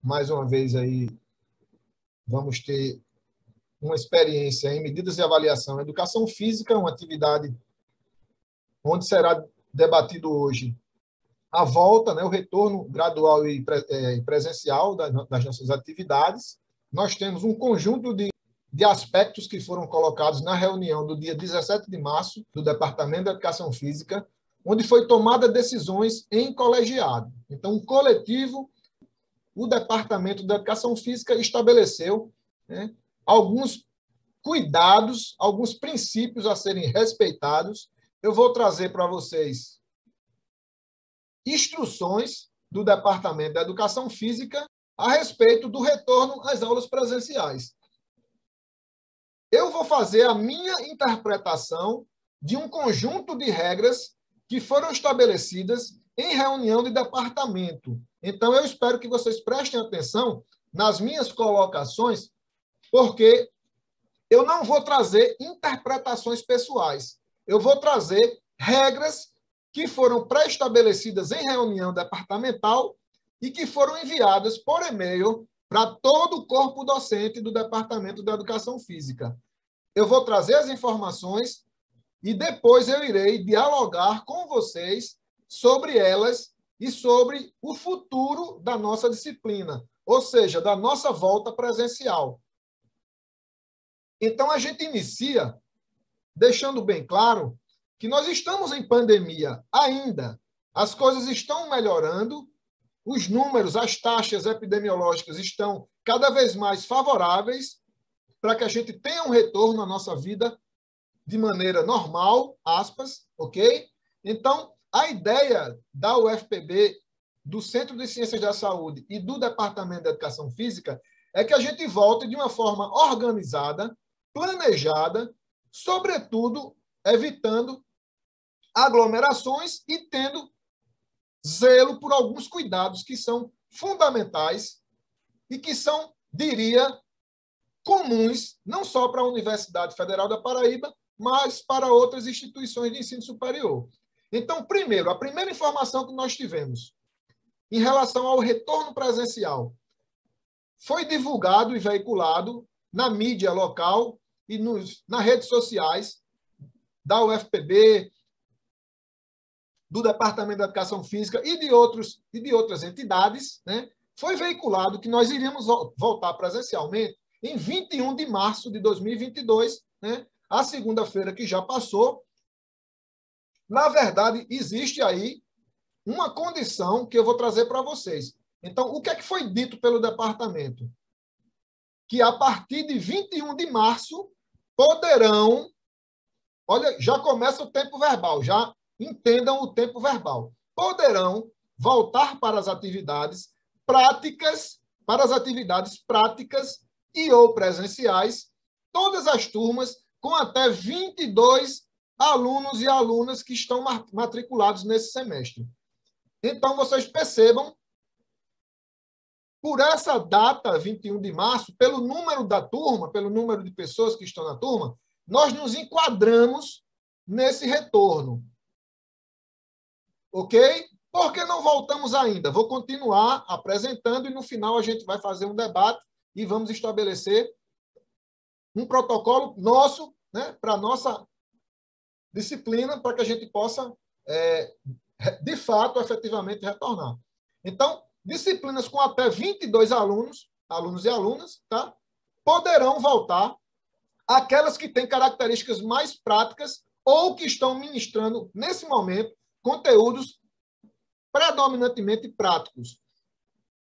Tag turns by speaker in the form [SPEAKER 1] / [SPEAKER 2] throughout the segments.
[SPEAKER 1] mais uma vez, aí vamos ter uma experiência em medidas de avaliação. Educação física é uma atividade onde será debatido hoje a volta, né, o retorno gradual e presencial das nossas atividades. Nós temos um conjunto de aspectos que foram colocados na reunião do dia 17 de março do Departamento de Educação Física, onde foi tomada decisões em colegiado. Então, o coletivo, o Departamento de Educação Física estabeleceu, né, alguns cuidados, alguns princípios a serem respeitados. Eu vou trazer para vocês instruções do Departamento da Educação Física a respeito do retorno às aulas presenciais. Eu vou fazer a minha interpretação de um conjunto de regras que foram estabelecidas em reunião de departamento. Então, eu espero que vocês prestem atenção nas minhas colocações, porque eu não vou trazer interpretações pessoais. Eu vou trazer regras que foram pré-estabelecidas em reunião departamental e que foram enviadas por e-mail para todo o corpo docente do Departamento de Educação Física. Eu vou trazer as informações e depois eu irei dialogar com vocês sobre elas e sobre o futuro da nossa disciplina, ou seja, da nossa volta presencial. Então, a gente inicia deixando bem claro que nós estamos em pandemia ainda. As coisas estão melhorando, os números, as taxas epidemiológicas estão cada vez mais favoráveis para que a gente tenha um retorno à nossa vida de maneira normal, aspas, ok? Então, a ideia da UFPB, do Centro de Ciências da Saúde e do Departamento de Educação Física é que a gente volte de uma forma organizada, planejada, sobretudo evitando aglomerações e tendo zelo por alguns cuidados que são fundamentais e que são, diria, comuns, não só para a Universidade Federal da Paraíba, mas para outras instituições de ensino superior. Então, primeiro, a primeira informação que nós tivemos em relação ao retorno presencial foi divulgado e veiculado na mídia local e nas redes sociais da UFPB, do Departamento de Educação Física e de outras entidades, né? Foi veiculado que nós iríamos voltar presencialmente em 21 de março de 2022, né? A segunda-feira que já passou. Na verdade, existe aí uma condição que eu vou trazer para vocês. Então, o que é que foi dito pelo departamento? Que a partir de 21 de março poderão... Olha, já começa o tempo verbal, já entendam o tempo verbal. Poderão voltar para as atividades práticas, e ou presenciais, todas as turmas com até 22 alunos e alunas que estão matriculados nesse semestre. Então, vocês percebam, por essa data, 21 de março, pelo número da turma, pelo número de pessoas que estão na turma, nós nos enquadramos nesse retorno. Ok? Por que não voltamos ainda? Vou continuar apresentando e, no final, a gente vai fazer um debate e vamos estabelecer um protocolo nosso, né, para a nossa disciplina, para que a gente possa, de fato, efetivamente retornar. Então, disciplinas com até 22 alunos e alunas, tá, poderão voltar. Aquelas que têm características mais práticas ou que estão ministrando, nesse momento, conteúdos predominantemente práticos.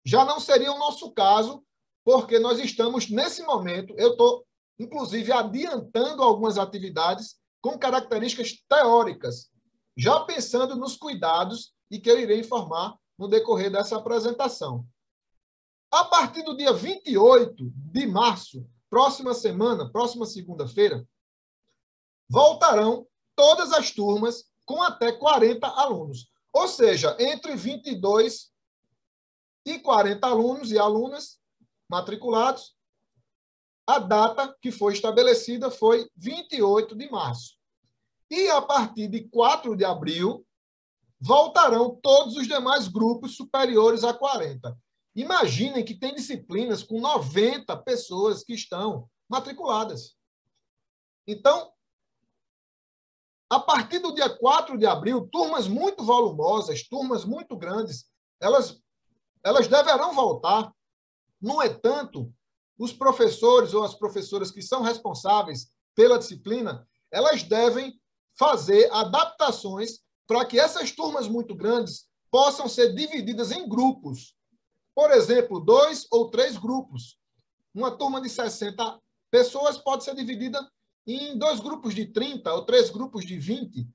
[SPEAKER 1] Já não seria o nosso caso, porque nós estamos, nesse momento, eu estou, inclusive, adiantando algumas atividades com características teóricas, já pensando nos cuidados e que eu irei informar no decorrer dessa apresentação. A partir do dia 28 de março, próxima semana, próxima segunda-feira, voltarão todas as turmas com até 40 alunos. Ou seja, entre 22 e 40 alunos e alunas matriculados, a data que foi estabelecida foi 28 de março. E a partir de 4 de abril, voltarão todos os demais grupos superiores a 40. Imaginem que tem disciplinas com 90 pessoas que estão matriculadas. Então, a partir do dia 4 de abril, turmas muito volumosas, turmas muito grandes, elas deverão voltar. No entanto, os professores ou as professoras que são responsáveis pela disciplina, elas devem fazer adaptações para que essas turmas muito grandes possam ser divididas em grupos. Por exemplo, 2 ou 3 grupos. Uma turma de 60 pessoas pode ser dividida em 2 grupos de 30 ou 3 grupos de 20.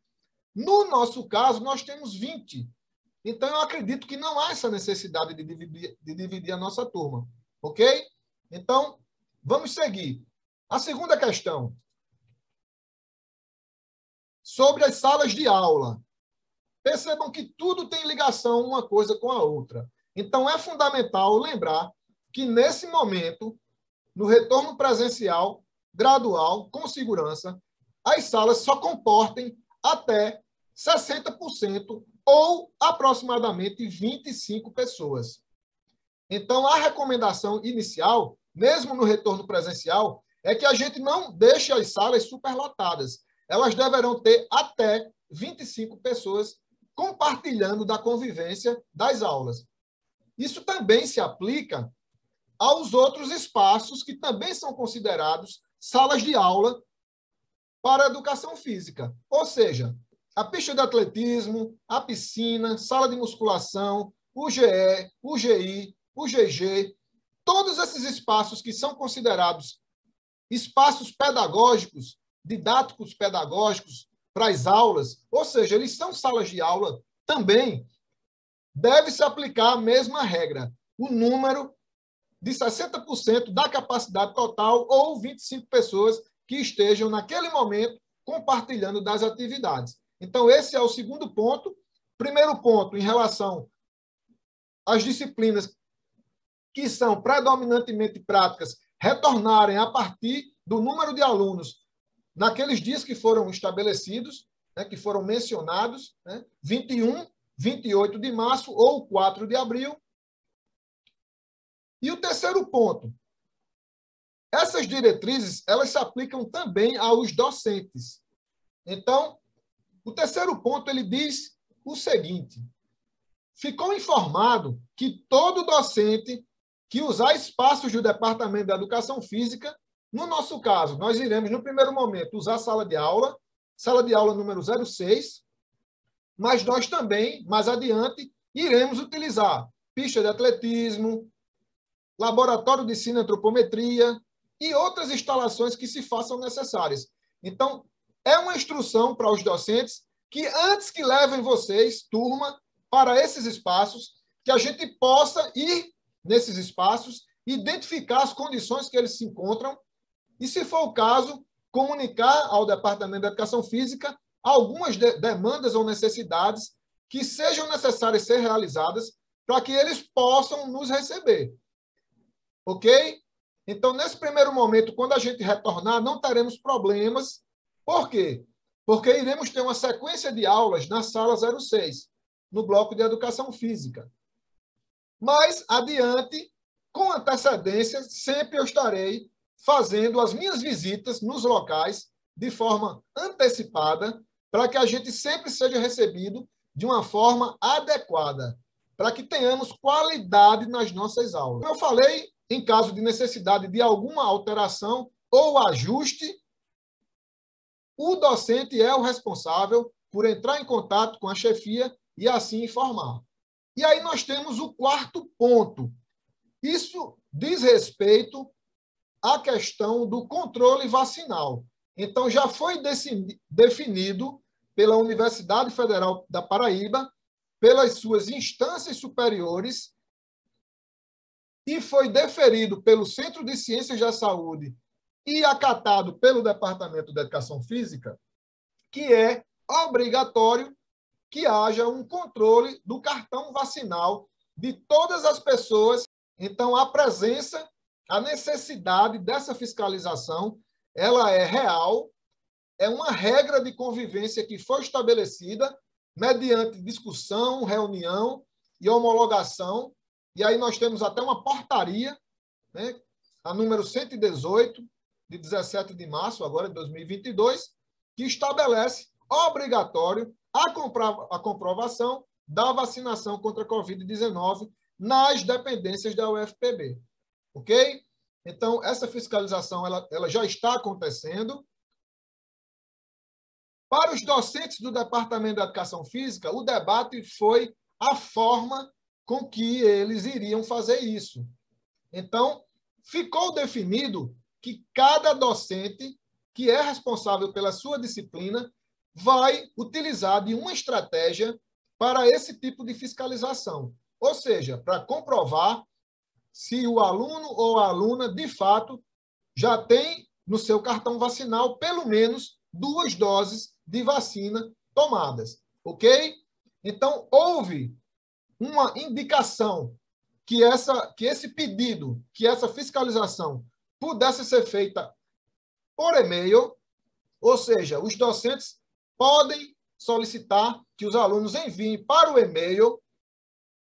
[SPEAKER 1] No nosso caso, nós temos 20. Então, eu acredito que não há essa necessidade de dividir a nossa turma. Ok? Então, vamos seguir. A segunda questão. Sobre as salas de aula. Percebam que tudo tem ligação uma coisa com a outra. Então, é fundamental lembrar que, nesse momento, no retorno presencial, gradual, com segurança, as salas só comportem até 60% ou aproximadamente 25 pessoas. Então, a recomendação inicial, mesmo no retorno presencial, é que a gente não deixe as salas superlotadas. Elas deverão ter até 25 pessoas compartilhando da convivência das aulas. Isso também se aplica aos outros espaços que também são considerados salas de aula para a educação física. Ou seja, a pista de atletismo, a piscina, sala de musculação, o GE, o GI, o GG, todos esses espaços que são considerados espaços pedagógicos, didáticos pedagógicos para as aulas, ou seja, eles são salas de aula também, deve-se aplicar a mesma regra, o número de 60% da capacidade total ou 25 pessoas que estejam, naquele momento, compartilhando das atividades. Então, esse é o segundo ponto. Primeiro ponto, em relação às disciplinas que são predominantemente práticas, retornarem a partir do número de alunos naqueles dias que foram estabelecidos, né, que foram mencionados, né, 21, 28 de março ou 4 de abril. E o terceiro ponto, essas diretrizes, elas se aplicam também aos docentes. Então, o terceiro ponto, ele diz o seguinte: ficou informado que todo docente que usar espaços do Departamento da Educação Física, no nosso caso, nós iremos, no primeiro momento, usar sala de aula número 06, mas nós também, mais adiante, iremos utilizar pista de atletismo, laboratório de cineantropometria e outras instalações que se façam necessárias. Então, é uma instrução para os docentes que, antes que levem vocês, turma, para esses espaços, que a gente possa ir nesses espaços, identificar as condições que eles se encontram e, se for o caso, comunicar ao Departamento de Educação Física algumas demandas ou necessidades que sejam necessárias ser realizadas para que eles possam nos receber. Ok? Então, nesse primeiro momento, quando a gente retornar, não teremos problemas. Por quê? Porque iremos ter uma sequência de aulas na sala 06, no bloco de Educação Física. Mas, adiante, com antecedência, sempre eu estarei fazendo as minhas visitas nos locais de forma antecipada, para que a gente sempre seja recebido de uma forma adequada, para que tenhamos qualidade nas nossas aulas. Como eu falei, em caso de necessidade de alguma alteração ou ajuste, o docente é o responsável por entrar em contato com a chefia e assim informar. E aí nós temos o quarto ponto. Isso diz respeito à questão do controle vacinal. Então, já foi definido pela Universidade Federal da Paraíba, pelas suas instâncias superiores, e foi deferido pelo Centro de Ciências da Saúde e acatado pelo Departamento de Educação Física, que é obrigatório que haja um controle do cartão vacinal de todas as pessoas. Então, a presença, a necessidade dessa fiscalização, ela é real, é uma regra de convivência que foi estabelecida mediante discussão, reunião e homologação e aí nós temos até uma portaria, né, a número 118, de 17 de março, agora de 2022, que estabelece obrigatório a comprovação da vacinação contra a Covid-19 nas dependências da UFPB. Ok? Então, essa fiscalização ela já está acontecendo. Para os docentes do Departamento de Educação Física, o debate foi a forma com que eles iriam fazer isso. Então, ficou definido que cada docente que é responsável pela sua disciplina vai utilizar de uma estratégia para esse tipo de fiscalização. Ou seja, para comprovar se o aluno ou a aluna, de fato, já tem no seu cartão vacinal pelo menos 2 doses de vacina tomadas. Ok? Então, houve uma indicação que esse pedido, que essa fiscalização pudesse ser feita por e-mail, ou seja, os docentes podem solicitar que os alunos enviem para o e-mail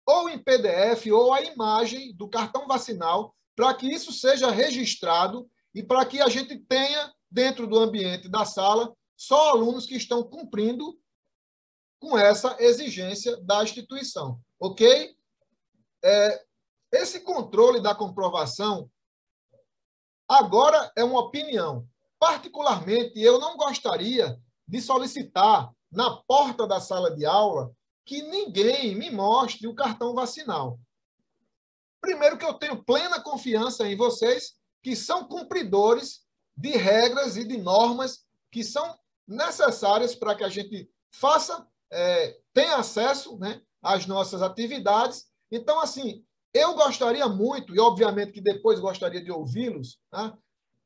[SPEAKER 1] ou em PDF ou a imagem do cartão vacinal para que isso seja registrado e para que a gente tenha dentro do ambiente da sala só alunos que estão cumprindo com essa exigência da instituição, ok? Esse controle da comprovação agora é uma opinião. Particularmente, eu não gostaria de solicitar na porta da sala de aula que ninguém me mostre o cartão vacinal. Primeiro que eu tenho plena confiança em vocês, que são cumpridores de regras e de normas que são necessárias para que a gente tenha acesso, né, às nossas atividades. Então, assim, eu gostaria muito, e obviamente que depois gostaria de ouvi-los, tá?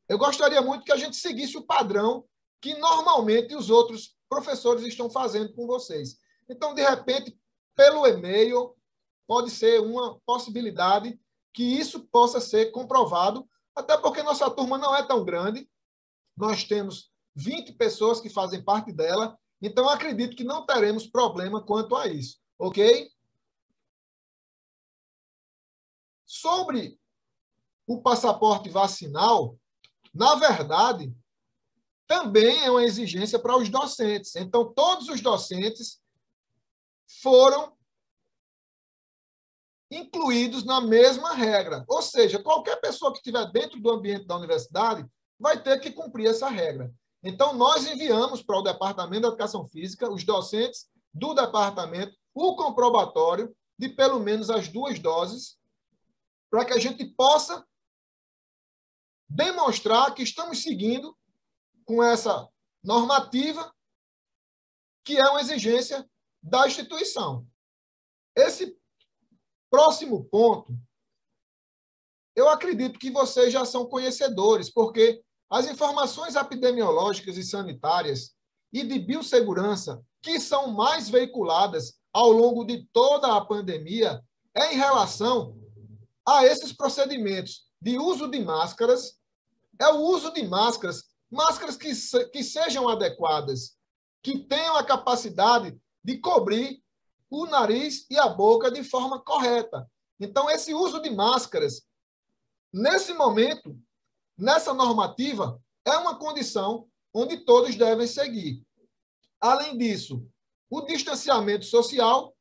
[SPEAKER 1] Eu gostaria muito que a gente seguisse o padrão que normalmente os outros professores estão fazendo com vocês. Então, de repente, pelo e-mail, pode ser uma possibilidade que isso possa ser comprovado, até porque nossa turma não é tão grande, nós temos 20 pessoas que fazem parte dela, então acredito que não teremos problema quanto a isso, ok? Sobre o passaporte vacinal, na verdade, também é uma exigência para os docentes. Então, todos os docentes foram incluídos na mesma regra. Ou seja, qualquer pessoa que estiver dentro do ambiente da universidade vai ter que cumprir essa regra. Então, nós enviamos para o Departamento de Educação Física, os docentes do departamento, o comprobatório de pelo menos as 2 doses, para que a gente possa demonstrar que estamos seguindo com essa normativa, que é uma exigência da instituição. Esse próximo ponto, eu acredito que vocês já são conhecedores, porque as informações epidemiológicas e sanitárias e de biossegurança que são mais veiculadas ao longo de toda a pandemia é em relação a esses procedimentos de uso de máscaras, é o uso de máscaras que sejam adequadas, que tenham a capacidade de cobrir o nariz e a boca de forma correta. Então, esse uso de máscaras, nesse momento, nessa normativa, é uma condição onde todos devem seguir. Além disso, o distanciamento social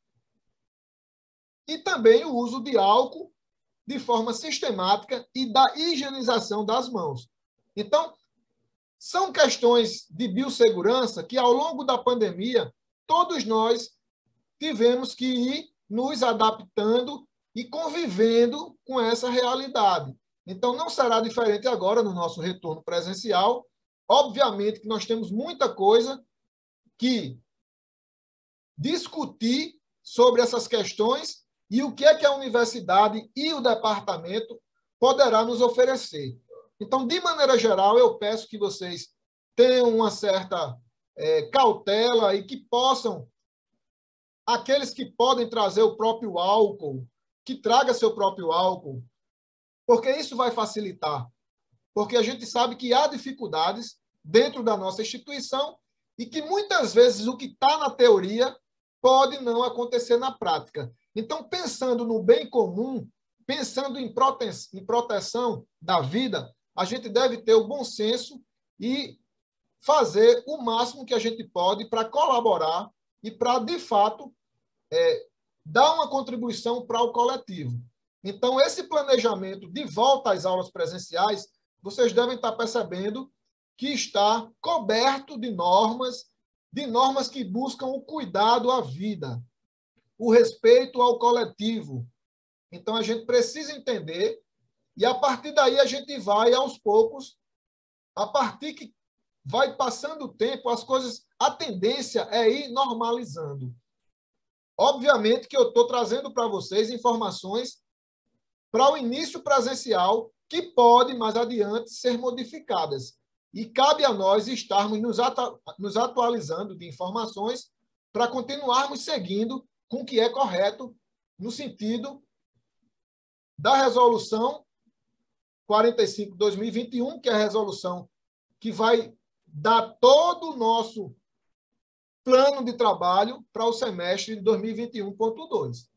[SPEAKER 1] e também o uso de álcool de forma sistemática e da higienização das mãos. Então, são questões de biossegurança que, ao longo da pandemia, todos nós tivemos que ir nos adaptando e convivendo com essa realidade. Então, não será diferente agora no nosso retorno presencial. Obviamente que nós temos muita coisa que discutir sobre essas questões e o que é que a universidade e o departamento poderá nos oferecer. Então, de maneira geral, eu peço que vocês tenham uma certa cautela e que possam, aqueles que podem trazer o próprio álcool, que traga seu próprio álcool, porque isso vai facilitar. Porque a gente sabe que há dificuldades dentro da nossa instituição e que muitas vezes o que está na teoria pode não acontecer na prática. Então, pensando no bem comum, pensando em proteção da vida, a gente deve ter o bom senso e fazer o máximo que a gente pode para colaborar e para, de fato, dar uma contribuição para o coletivo. Então, esse planejamento de volta às aulas presenciais, vocês devem estar percebendo que está coberto de normas que buscam o cuidado à vida, o respeito ao coletivo. Então, a gente precisa entender e, a partir daí, a gente vai, aos poucos, a partir que vai passando o tempo, as coisas, a tendência é ir normalizando. Obviamente que eu estou trazendo para vocês informações para o início presencial que podem, mais adiante, ser modificadas. E cabe a nós estarmos nos atualizando de informações para continuarmos seguindo com o que é correto no sentido da resolução 45/2021, que é a resolução que vai dar todo o nosso plano de trabalho para o semestre de 2021.2.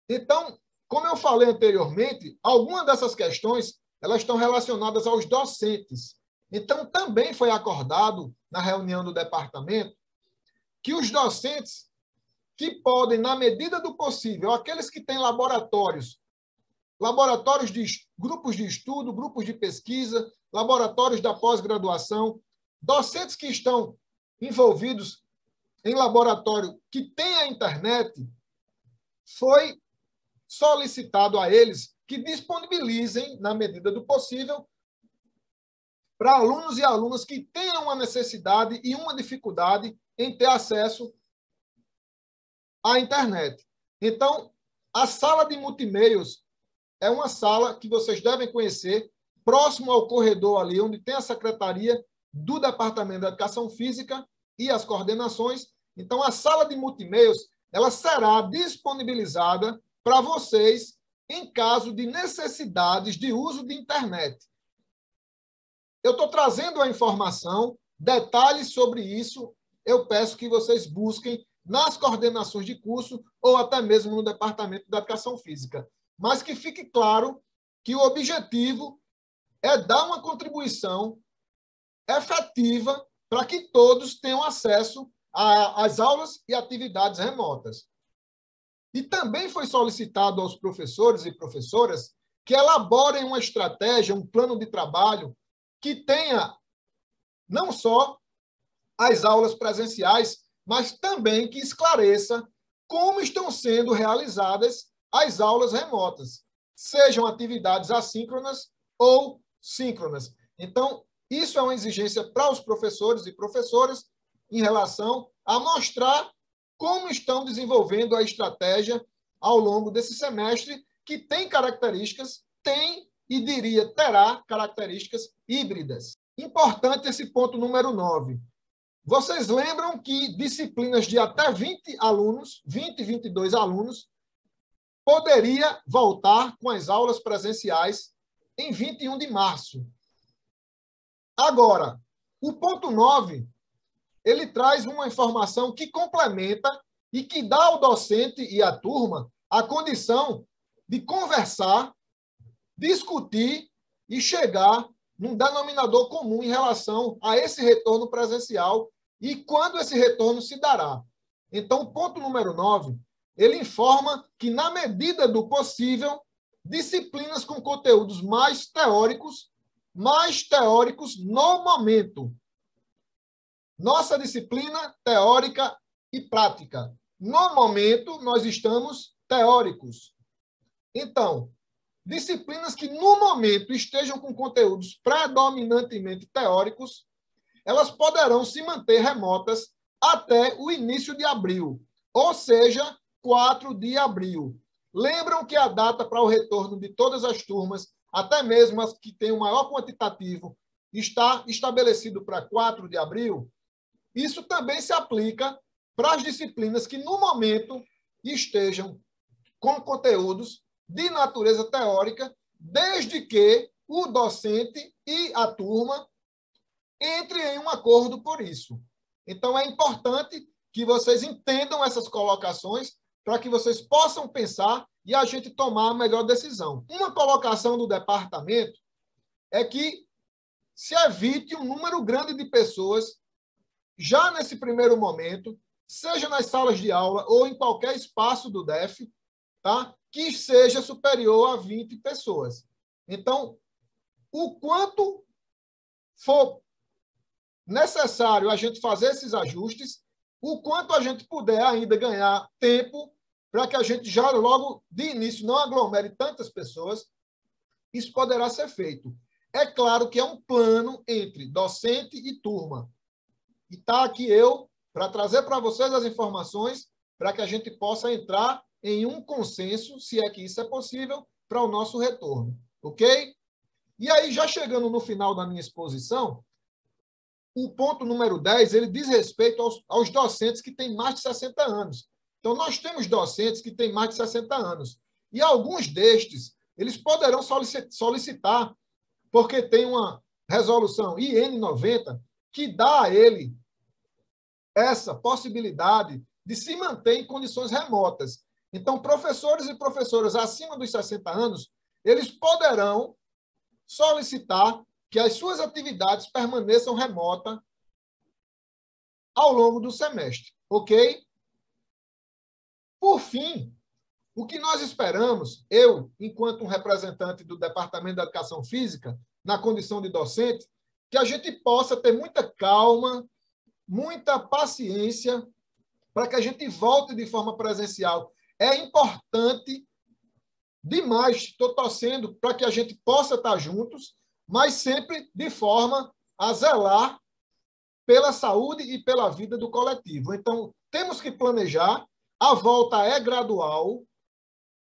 [SPEAKER 1] Então, como eu falei anteriormente, algumas dessas questões elas estão relacionadas aos docentes. Então, também foi acordado na reunião do departamento que os docentes que podem, na medida do possível, aqueles que têm laboratórios de grupos de estudo, grupos de pesquisa, laboratórios da pós-graduação, docentes que estão envolvidos em laboratório que tem a internet, foi solicitado a eles que disponibilizem, na medida do possível, para alunos e alunas que tenham uma necessidade e uma dificuldade em ter acesso à internet. Então, a sala de multimeios é uma sala que vocês devem conhecer, próximo ao corredor ali, onde tem a secretaria do Departamento de Educação Física e as coordenações. Então, a sala de multimeios ela será disponibilizada para vocês em caso de necessidades de uso de internet. Eu estou trazendo a informação, detalhes sobre isso, eu peço que vocês busquem nas coordenações de curso ou até mesmo no Departamento de Educação Física. Mas que fique claro que o objetivo é dar uma contribuição efetiva para que todos tenham acesso às aulas e atividades remotas. E também foi solicitado aos professores e professoras que elaborem uma estratégia, um plano de trabalho que tenha não só as aulas presenciais, mas também que esclareça como estão sendo realizadas as aulas remotas, sejam atividades assíncronas ou síncronas. Então, isso é uma exigência para os professores e professoras em relação a mostrar como estão desenvolvendo a estratégia ao longo desse semestre, que tem características, tem e diria terá características híbridas. Importante esse ponto número 9. Vocês lembram que disciplinas de até 20 alunos, 20, 22 alunos, poderia voltar com as aulas presenciais em 21 de março. Agora, o ponto 9, ele traz uma informação que complementa e que dá ao docente e à turma a condição de conversar, discutir e chegar num denominador comum em relação a esse retorno presencial e quando esse retorno se dará. Então, o ponto número 9, ele informa que, na medida do possível, disciplinas com conteúdos mais teóricos no momento. Nossa disciplina teórica e prática. No momento, nós estamos teóricos. Então, disciplinas que, no momento, estejam com conteúdos predominantemente teóricos, elas poderão se manter remotas até o início de abril, ou seja, 4 de abril. Lembram que a data para o retorno de todas as turmas, até mesmo as que têm o maior quantitativo, está estabelecido para 4 de abril? Isso também se aplica para as disciplinas que, no momento, estejam com conteúdos de natureza teórica, desde que o docente e a turma entrem em um acordo por isso. Então, é importante que vocês entendam essas colocações para que vocês possam pensar e a gente tomar a melhor decisão. Uma colocação do departamento é que se evite um número grande de pessoas já nesse primeiro momento, seja nas salas de aula ou em qualquer espaço do DEF, tá? Que seja superior a 20 pessoas. Então, o quanto for necessário a gente fazer esses ajustes, o quanto a gente puder ainda ganhar tempo para que a gente já logo de início não aglomere tantas pessoas, isso poderá ser feito. É claro que é um plano entre docente e turma. E está aqui eu para trazer para vocês as informações para que a gente possa entrar em um consenso, se é que isso é possível, para o nosso retorno. Ok? E aí, já chegando no final da minha exposição, o ponto número 10, ele diz respeito aos docentes que têm mais de 60 anos. Então, nós temos docentes que têm mais de 60 anos. E alguns destes, eles poderão solicitar, porque tem uma resolução IN 90 que dá a ele essa possibilidade de se manter em condições remotas. Então, professores e professoras acima dos 60 anos, eles poderão solicitar que as suas atividades permaneçam remotas ao longo do semestre, ok? Por fim, o que nós esperamos, eu, enquanto um representante do Departamento da Educação Física, na condição de docente, que a gente possa ter muita calma, muita paciência, para que a gente volte de forma presencial. É importante demais, estou torcendo para que a gente possa estar juntos, mas sempre de forma a zelar pela saúde e pela vida do coletivo. Então, temos que planejar, a volta é gradual,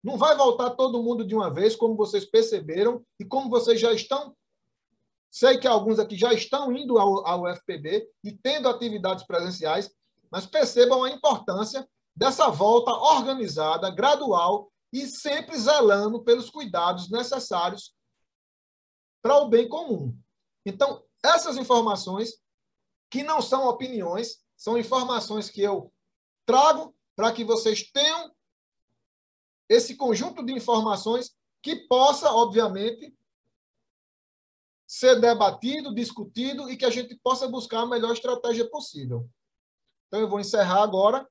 [SPEAKER 1] não vai voltar todo mundo de uma vez, como vocês perceberam, e como vocês já estão, sei que alguns aqui já estão indo ao UFPB e tendo atividades presenciais, mas percebam a importância dessa volta organizada, gradual, e sempre zelando pelos cuidados necessários para o bem comum. Então, essas informações, que não são opiniões, são informações que eu trago para que vocês tenham esse conjunto de informações que possa, obviamente, ser debatido, discutido e que a gente possa buscar a melhor estratégia possível. Então, eu vou encerrar agora